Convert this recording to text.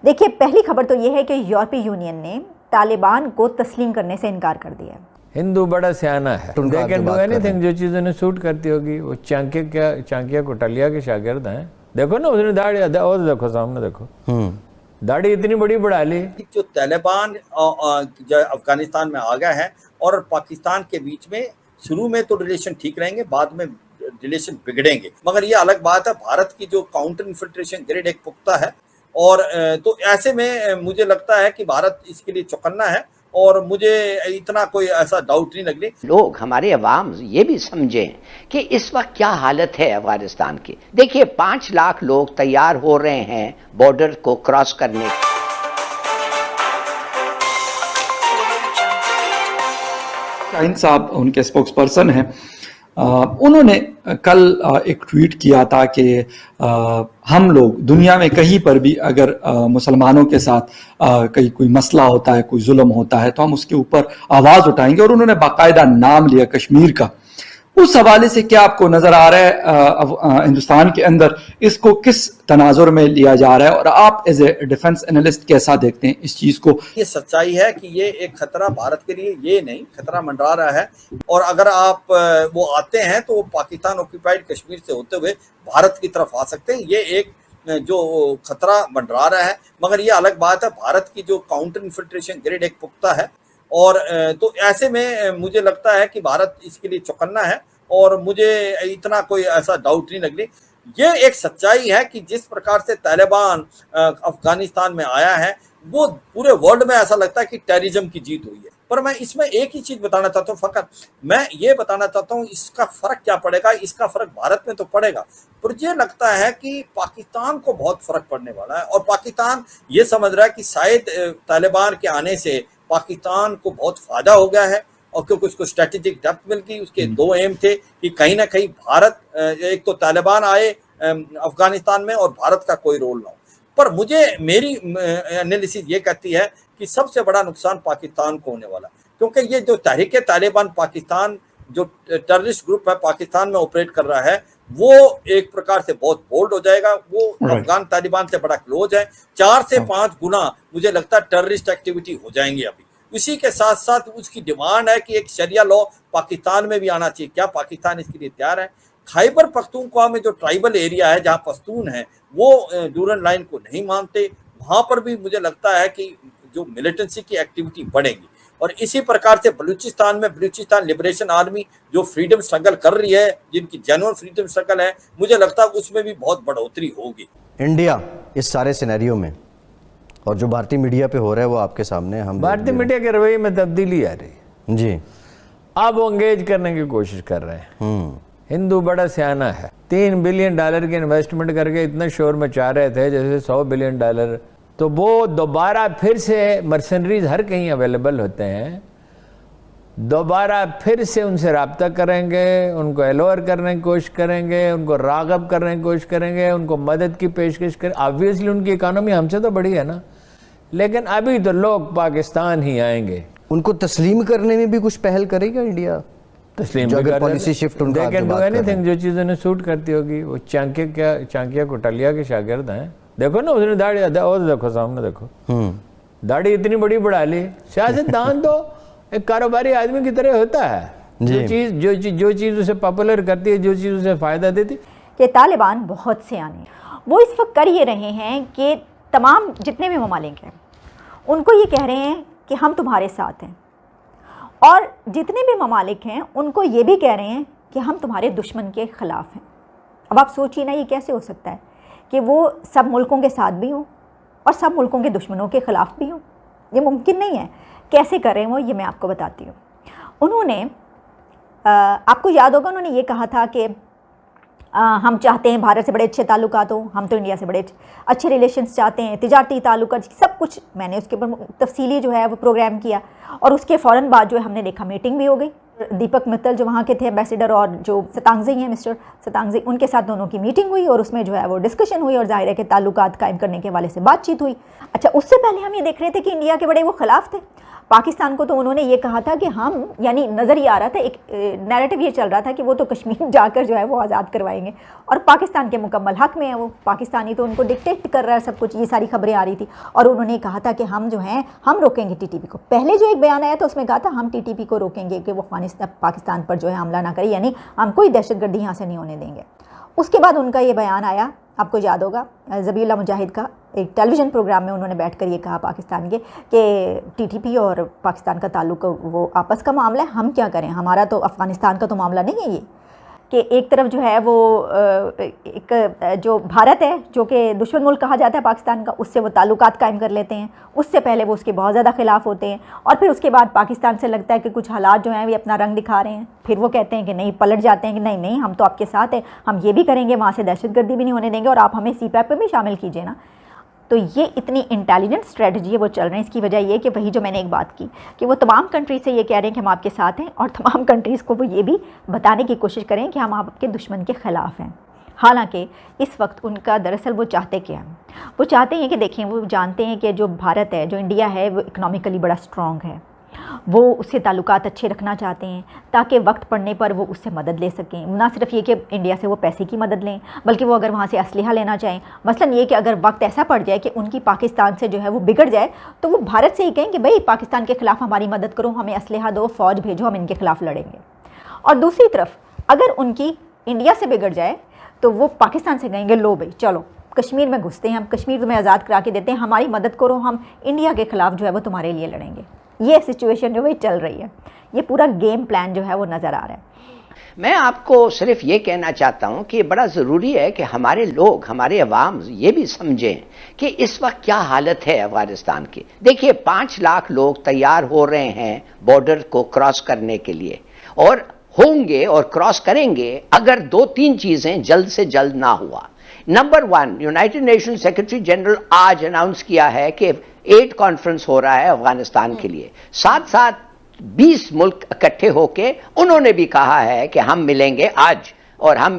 देखिए, पहली खबर तो ये है कि यूरोपीय यूनियन ने तालिबान को तस्लीम करने से इनकार कर दिया है। हिंदू बड़ा सियाना है, दे कैन डू एनीथिंग, जो चीज़ उन्हें सूट करती होगी। वो चांकिया कोटलिया के शागिर्द हैं। देखो ना, उसने दाढ़ी, और देखो सामने देखो, दाढ़ी इतनी बड़ी बढ़ा ली। जो तालिबान जो अफगानिस्तान में आ गया है और पाकिस्तान के बीच में शुरू में तो रिलेशन ठीक रहेंगे, बाद में रिलेशन बिगड़ेंगे। मगर ये अलग बात है, भारत की जो काउंटर इन्फिल्ट्रेशन ग्रेड एक पुख्ता है, और तो ऐसे में मुझे लगता है कि भारत इसके लिए चौकन्ना है, और मुझे इतना कोई ऐसा डाउट नहीं लग रही। लोग, हमारे अवाम ये भी समझें कि इस वक्त क्या हालत है अफगानिस्तान की। देखिए, 5 लाख लोग तैयार हो रहे हैं बॉर्डर को क्रॉस करने। शाहीन साहब उनके स्पोक्स पर्सन हैं, उन्होंने कल एक ट्वीट किया था कि हम लोग दुनिया में कहीं पर भी अगर मुसलमानों के साथ कहीं कोई मसला होता है, कोई जुल्म होता है, तो हम उसके ऊपर आवाज़ उठाएंगे। और उन्होंने बाकायदा नाम लिया कश्मीर का। उस हवाले से क्या आपको नजर आ रहा है हिंदुस्तान के अंदर इसको किस तनाजुर में लिया जा रहा है, और आप एज ए डिफेंस एनालिस्ट कैसा देखते हैं इस चीज को? ये सच्चाई है कि ये एक खतरा भारत के लिए ये नहीं, खतरा मंडरा रहा है। और अगर आप वो आते हैं तो वो पाकिस्तान ऑक्यूपाइड कश्मीर से होते हुए भारत की तरफ आ सकते हैं। ये एक जो खतरा मंडरा रहा है। मगर ये अलग बात है, भारत की जो काउंटर इन्फिल्ट्रेशन ग्रेड एक पुख्ता है, और तो ऐसे में मुझे लगता है कि भारत इसके लिए चौकन्ना है, और मुझे इतना कोई ऐसा डाउट नहीं लग रही। ये एक सच्चाई है कि जिस प्रकार से तालिबान अफगानिस्तान में आया है, वो पूरे वर्ल्ड में ऐसा लगता है कि टेररिज्म की जीत हुई है। पर मैं इसमें एक ही चीज बताना चाहता हूँ, फकत मैं ये बताना चाहता हूँ इसका फर्क क्या पड़ेगा। इसका फर्क भारत में तो पड़ेगा, पर मुझे लगता है कि पाकिस्तान को बहुत फर्क पड़ने वाला है। और पाकिस्तान ये समझ रहा है कि शायद तालिबान के आने से पाकिस्तान को बहुत फायदा हो गया है, और क्योंकि उसको स्ट्रेटेजिक डेप्थ मिल गई। उसके 2 एम थे कि कहीं ना कहीं भारत, एक तो तालिबान आए अफगानिस्तान में और भारत का कोई रोल ना हो। पर मेरी एनालिसिस ये कहती है कि सबसे बड़ा नुकसान पाकिस्तान को होने वाला, क्योंकि ये जो तहरीक तालिबान पाकिस्तान, जो टेररिस्ट ग्रुप है पाकिस्तान में ऑपरेट कर रहा है, वो एक प्रकार से बहुत बोल्ड हो जाएगा। वो अफगान तालिबान से बड़ा क्लोज है। 4 से 5 गुना मुझे लगता है टेररिस्ट एक्टिविटी हो जाएंगी अभी। इसी के साथ साथ उसकी डिमांड है कि एक शरिया लॉ पाकिस्तान में भी आना चाहिए। क्या पाकिस्तान इसके लिए तैयार है? खैबर पख्तूनख्वा में जो ट्राइबल एरिया है, जहाँ पश्तून है, वो डूरन लाइन को नहीं मानते। वहाँ पर भी मुझे लगता है कि जो मिलिटेंसी की एक्टिविटी बढ़ेगी। और इसी प्रकार से बलूचिस्तान में बलूचिस्तान लिबरेशन आर्मी जो फ्रीडम स्ट्रगल कर रही है, जिनकी जेन्युइन फ्रीडम स्ट्रगल है, मुझे लगता है उसमें भी बहुत बढ़ोतरी होगी। इंडिया इस सारे सिनेरियो में, और जो भारतीय मीडिया पे हो रहा है वो आपके सामने, हम भारतीय मीडिया के रवैये में तब्दीली आ रही जी। अब वो एंगेज करने की कोशिश कर रहे हैं। हिंदू बड़ा सियाना है, $3 बिलियन की इन्वेस्टमेंट करके इतना शोर मचा रहे थे जैसे $100 बिलियन। तो वो दोबारा फिर से, मर्सनरीज हर कहीं अवेलेबल होते हैं, दोबारा फिर से उनसे रब्ता करेंगे, उनको एलोअर करने की कोशिश करेंगे, उनको रागब करने की कोशिश करेंगे, उनको मदद की पेशकश करें। ऑब्वियसली उनकी इकानमी हमसे तो बड़ी है ना, लेकिन अभी तो लोग पाकिस्तान ही आएंगे। उनको तस्लीम करने में भी कुछ पहल करेगा इंडिया? तस्लीम अगर पॉलिसी शिफ्ट उनका, दे कैन डू एनीथिंग, जो चीज़ उन्हें सूट करती होगी। वो चांकिया कोटलिया के शागिर्द हैं। देखो ना, उसने दाढ़ी, और देखो सामने देखो, दाढ़ी इतनी बड़ी बढ़ा ली। सियासतदान तो एक कारोबारी आदमी की तरह होता है। जो चीज़ उसे पॉपुलर करती है, जो चीज़ उसे फ़ायदा देती। कि तालिबान बहुत सियाने, वो इस वक्त कर ये रहे हैं कि तमाम जितने भी ममालिक हैं उनको ये कह रहे हैं कि हम तुम्हारे साथ हैं, और जितने भी ममालिक हैं उनको ये भी कह रहे हैं कि हम तुम्हारे दुश्मन के ख़िलाफ़ हैं। अब आप सोचिए ना, ये कैसे हो सकता है कि वो सब मुल्कों के साथ भी हों और सब मुल्कों के दुश्मनों के ख़िलाफ़ भी हों? ये मुमकिन नहीं है। कैसे कर रहे हैं वो, ये मैं आपको बताती हूँ। उन्होंने आपको याद होगा, उन्होंने ये कहा था कि हम चाहते हैं भारत से बड़े अच्छे ताल्लुकात हों, हम तो इंडिया से बड़े अच्छे रिलेशंस चाहते हैं, तिजारती ताल्लुकात, सब कुछ मैंने उसके ऊपर तफसीली जो है वो प्रोग्राम किया। और उसके फ़ौरन बाद जो है हमने देखा मीटिंग भी हो गई, दीपक मित्तल जो वहाँ के थे एम्बेसडर, और जो सतांगजी हैं मिस्टर सतांगजी, उनके साथ दोनों की मीटिंग हुई और उसमें जो है वो डिस्कशन हुई और जाहिर है कि ताल्लुकात कायम करने के हवाले से बातचीत हुई। अच्छा, उससे पहले हम ये देख रहे थे कि इंडिया के बड़े वो खिलाफ थे पाकिस्तान को, तो उन्होंने ये कहा था कि हम, यानी नज़र ये आ रहा था, एक नैरेटिव ये चल रहा था कि वो तो कश्मीर जाकर जो है वो आज़ाद करवाएंगे और पाकिस्तान के मुकम्मल हक में है वो, पाकिस्तानी तो उनको डिक्टेट कर रहा है सब कुछ, ये सारी खबरें आ रही थी। और उन्होंने कहा था कि हम जो हैं हम रोकेंगे टीटीपी को। पहले जो एक बयान आया था उसमें कहा था हम टीटीपी को रोकेंगे कि वो अफगानिस्तान पाकिस्तान पर जो है हमला ना करे, यानी हम कोई दहशतगर्दी यहाँ से नहीं होने देंगे। उसके बाद उनका ये बयान आया, आपको याद होगा, ज़बीउल्लाह मुजाहिद का एक टेलीविज़न प्रोग्राम में उन्होंने बैठकर ये कहा पाकिस्तान के कि टीटीपी और पाकिस्तान का ताल्लुक वो आपस का मामला है, हम क्या करें, हमारा तो अफ़गानिस्तान का तो मामला नहीं है ये। कि एक तरफ जो है वो एक जो भारत है जो कि दुश्मन मुल्क कहा जाता है पाकिस्तान का, उससे वो ताल्लुकात कायम कर लेते हैं, उससे पहले वो उसके बहुत ज़्यादा ख़िलाफ़ होते हैं, और फिर उसके बाद पाकिस्तान से लगता है कि कुछ हालात जो हैं वे अपना रंग दिखा रहे हैं, फिर वो कहते हैं कि नहीं, पलट जाते हैं कि नहीं नहीं हम तो आपके साथ हैं, हम ये भी करेंगे, वहाँ से दहशतगर्दी भी नहीं होने देंगे और आप हमें CPAC पे भी शामिल कीजिए ना। तो ये इतनी इंटेलिजेंट स्ट्रेटजी है वो चल रहे हैं। इसकी वजह ये कि वही जो मैंने एक बात की कि वो तमाम कंट्रीज से ये कह रहे हैं कि हम आपके साथ हैं, और तमाम कंट्रीज़ को वो ये भी बताने की कोशिश करें कि हम आपके दुश्मन के ख़िलाफ़ हैं। हालांकि इस वक्त उनका दरअसल वो चाहते क्या हैं, वो चाहते हैं कि देखें, वो जानते हैं कि जो भारत है, जो इंडिया है, वो इकनॉमिकली बड़ा स्ट्रॉन्ग है, वो उससे ताल्लुकात अच्छे रखना चाहते हैं ताकि वक्त पड़ने पर वो उससे मदद ले सकें। ना सिर्फ ये कि इंडिया से वो पैसे की मदद लें, बल्कि वो अगर वहाँ से असलहा लेना चाहें, मसलन ये कि अगर वक्त ऐसा पड़ जाए कि उनकी पाकिस्तान से जो है वो बिगड़ जाए, तो वो भारत से ही कहें कि भाई पाकिस्तान के ख़िलाफ़ हमारी मदद करो, हमें असलहा दो, फ़ौज भेजो, हम इनके ख़िलाफ़ लड़ेंगे। और दूसरी तरफ अगर उनकी इंडिया से बिगड़ जाए तो वो पाकिस्तान से कहेंगे लो भाई चलो कश्मीर में घुसते हैं, हम कश्मीर तुम्हें आज़ाद करा के देते हैं, हमारी मदद करो, हम इंडिया के ख़िलाफ़ जो है वो तुम्हारे लिए लड़ेंगे। ये सिचुएशन जो है चल रही है, ये पूरा गेम प्लान जो है वो नज़र आ रहा है। मैं आपको सिर्फ ये कहना चाहता हूं कि बड़ा ज़रूरी है कि हमारे लोग, हमारे अवाम ये भी समझें कि इस वक्त क्या हालत है अफगानिस्तान की। देखिए 5 लाख लोग तैयार हो रहे हैं बॉर्डर को क्रॉस करने के लिए, और होंगे और क्रॉस करेंगे अगर 2-3 चीज़ें जल्द से जल्द ना हुआ। Number 1, United nation secretary general आज अनाउंस किया है कि 8 कॉन्फ्रेंस हो रहा है अफगानिस्तान के लिए, साथ साथ 20 मुल्क इकट्ठे होके उन्होंने भी कहा है कि हम मिलेंगे आज और हम